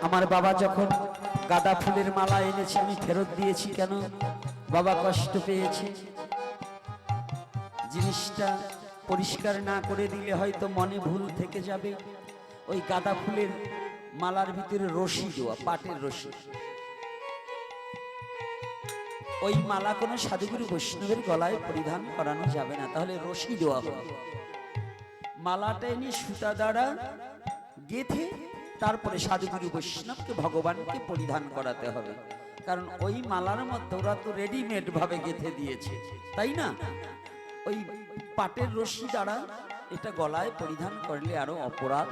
আমার বাবা যখন গাঁদা ফুলের মালা এনেছে আমি ফেরত দিয়েছি কেন? বাবা কষ্ট পেয়েছে। জিনিসটা পরিষ্কার না করে দিলে হয়তো মনে ভুল থেকে যাবে। ওই গাঁদা ফুলের মালার ভিতরে রশি দেওয়া, পাটের রশি। ওই মালা কোনো সাধুগুরু বৈষ্ণবের গলায় পরিধান করানো যাবে না, তাহলে রশি দেওয়া হবে। মালাটা এনে সুতা দ্বারা গেঁথে তারপরে সাধুগুরু বৈষ্ণবকে ভগবানকে পরিধান করাতে হবে। কারণ ওই মালার মধ্যে ওরা তো রেডিমেড ভাবে গেঁথে দিয়েছে, তাই না? ওই পাটের রশি দ্বারা এটা গলায় পরিধান করলে আরো অপরাধ।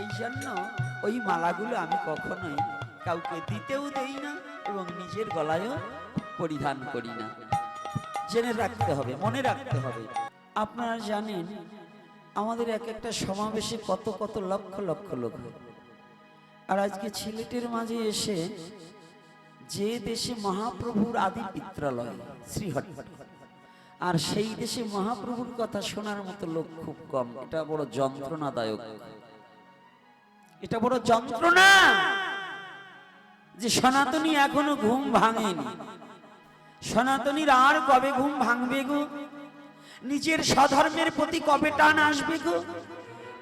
এই জন্য ওই মালাগুলো আমি কখনোই কাউকে দিতেও দেই না এবং নিজের গলায়ও পরিধান করি না। জেনে রাখতে হবে, মনে রাখতে হবে। আপনারা জানেন আমাদের এক একটা সমাবেশে কত কত লক্ষ লক্ষ লোক হয়। আর আজকে সিলেটের মাঝে এসে যে দেশে মহাপ্রভুর আদি পিত্রালয় শ্রীহরি, আর সেই দেশে মহাপ্রভুর কথা শোনার মতো লোক খুব কম। এটা বড় যন্ত্রণাদায়ক, এটা বড় যন্ত্রণা যে সনাতনী এখনো ঘুম ভাঙেনি। সনাতনীর আর কবে ঘুম ভাঙবে গো? নিজের স্বধর্মের প্রতি কবে টান আসবে গো?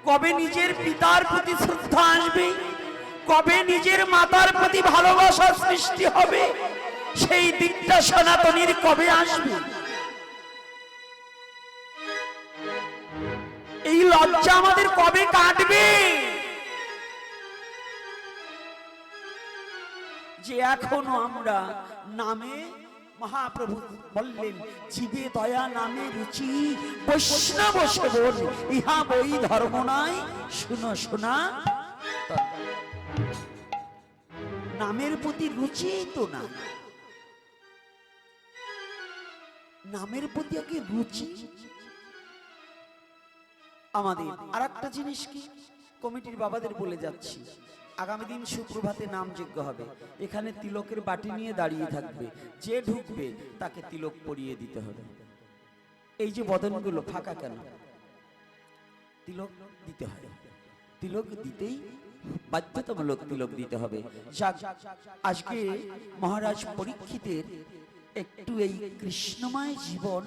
কবে নিজের পিতার প্রতি শ্রদ্ধা আসবে? কবে নিজের মাতার প্রতি ভালোবাসা সৃষ্টি হবে? সেই দিকটা সনাতনীর কবে আসবে? এই লজ্জা আমাদের কবে কাটবে যে এখনো আমরা নামে, মহাপ্রভু বললেন জীবে দয়া নামে রুচি, বৈষ্ণব সেবন ইহা বই ধর্ম নাই, শুনো শোনা। নামের প্রতি রুচি তো না, নামের প্রতি আগে রুচি। আমাদের আর একটা জিনিস কি, কমিটির বাবাদের বলে যাচ্ছি, আগামী দিন সুপ্রভাতে নাম যজ্ঞ হবে। এখানে তিলকের বাটি নিয়ে দাঁড়িয়ে থাকবে, যে ঢুকবে তাকে তিলক পরিয়ে দিতে হবে। এই যে বদনগুলো ফাঁকা কেন? তিলক দিতে হয়, তিলক দিতেই বাধ্যতামূলক তিলক দিতে হবে। আজকে মহারাজ পরীক্ষিতের একটু এই কৃষ্ণময় জীবন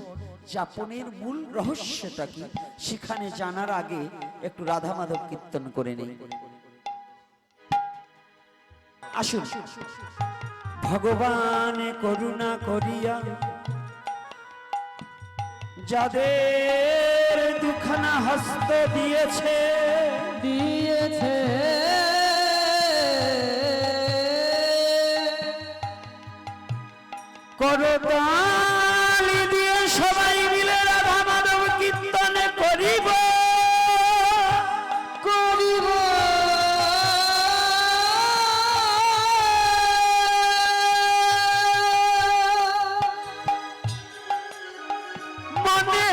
যাপনের মূল রহস্যটা কি সেখানে জানার আগে একটু রাধা মাধব কীর্তন করে নেই। আসুন। ভগবান করুণা করিয়া যাদের দুখানা হস্ত দিয়েছে দিয়েছে, করতালি দিয়ে সবাই মিলে রাধা মাধব কীর্তনে করিব করিব। মনে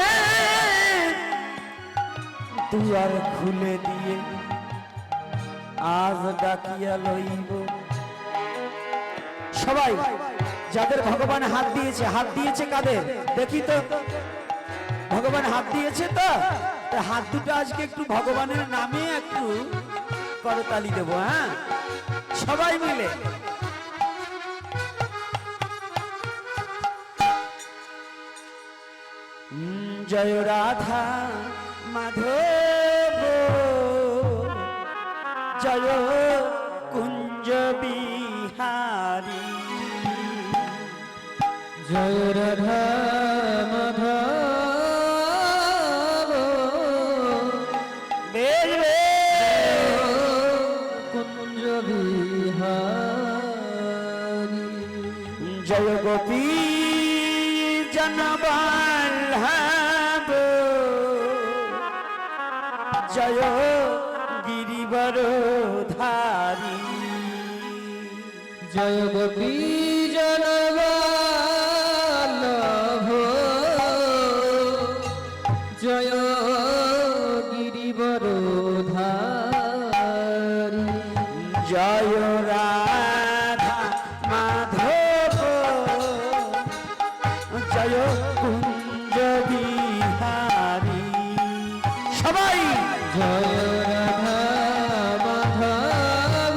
দুয়ার খুলে দিয়ে আজ ডাকিয়া লইব সবাই। যাদের ভগবান হাত দিয়েছে, হাত দিয়েছে কাদের দেখি তো? ভগবান হাত দিয়েছে তো হাত দুটো আজকে একটু ভগবানের নামে একটু করতালি দেব। হ্যাঁ, সবাই মিলে। জয় রাধা মাধব, জয় কুঞ্জ বিহারী, জয় রাধা মাধব, কুঞ্জ বিহারী, জয় গোপী জনবল্লভ, জয় গিরিবরধারী, জয় গোপী জনবল্লভ, জয় গিরিবরধারী, জয় রাধা মাধব, জয় কুঞ্জ বিহারী। সবাই জয় রাধা মাধব,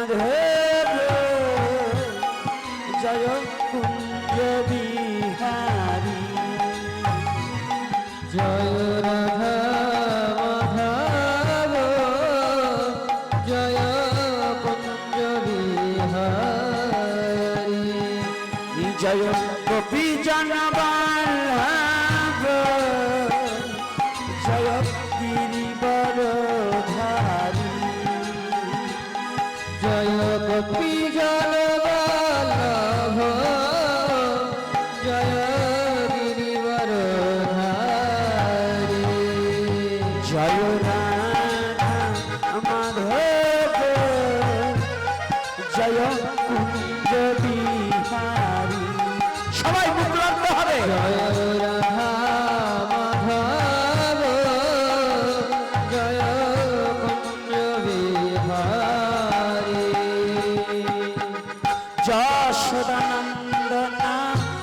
মাধব জয় কুঞ্জ বিহারী জয় রাধা মাধব জয় কুঞ্জ বিহারী জয় গোপী জনবল্লভ জয় গিরিবরধারী জয় গোপী জনবল্লভ জয় গিরিবরধারী জয় রাধা মাধব জয় কুঞ্জ বিহারী সবাই মুখলান্ত হবে জয় রাধা মাধব জয় কুঞ্জ বিহারী যশোদানন্দনা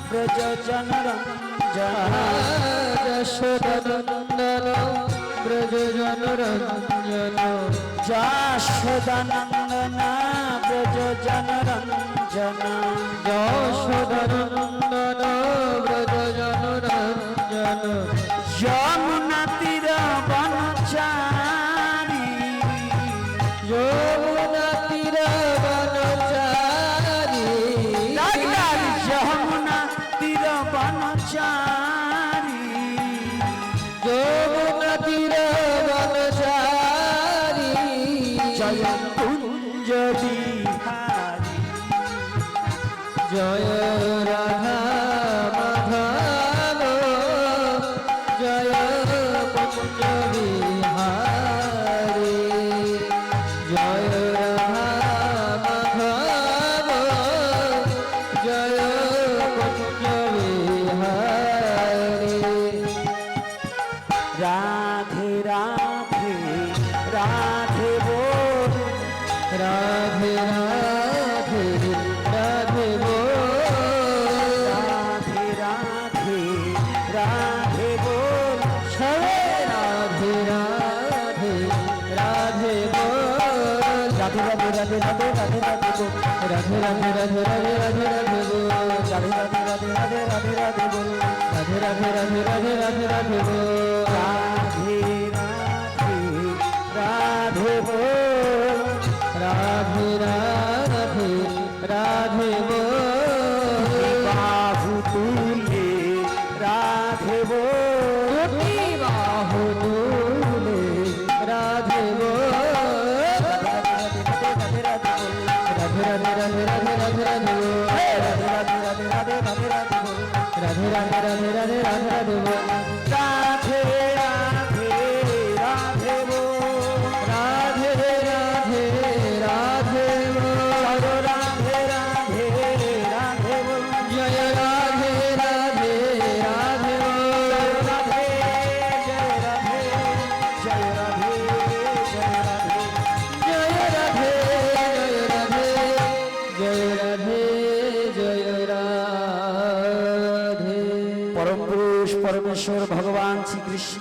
ব্রজ জনরঞ্জন যশোদানন্দন ব্রজ জনরঞ্জন যশোদানন্দনা ব্রজ জনরঞ্জন যশোদানন্দন ব্রজ জনরঞ্জন যমুনা তীর বনচারী যমুনা তীর বনচারী যমুনা তীর বনচারী যমুনা তীর বনচারী জয় কুঞ্জ বিহারী জয় রাধা মাধব জয় কুঞ্জ বিহারী জয় রাধা মাধব জয় কুঞ্জ বিহারী রাধে রাধে রাধে বল রাধে রাধে রাধে বল রাধে রাধে রাধে বল সবে রাধে রাধে রাধে বল রাধে রাধে রাধে রাধে রাধে রাধে বল রাধে রাধে রাধে রাধে রাধে রাধে বল রাধে রাধে রাধে রাধে রাধে রাধে বল রাধে রাধে রাধে রাধে রাধে রাধে বল রাধে রাধে রাধে বল রাধে রাধে রাধে বল বাহু তুলে রাধে বল দুটি বাহু তুলে রাধে বল রাধে রাধে রাধে বল রাধে রাধে রাধে রাধে রাধে রাধে বল রাধে রাধে রাধে রাধে রাধে রাধে বল রাধে রাধে রাধে রাধে রাধে রাধে বল রাধে রাধে রাধে বল রাধে রাধে রাধে বল রাধে রাধে রাধে বল জয় রাধে রাধে রাধে বল রাধে জয় রাধে জয় রাধে জয় রাধে জয় রাধে জয় রাধে জয় রাধে জয় রাধে পরম পুরুষ পরমেশ্বর ভগবান শ্রীকৃষ্ণ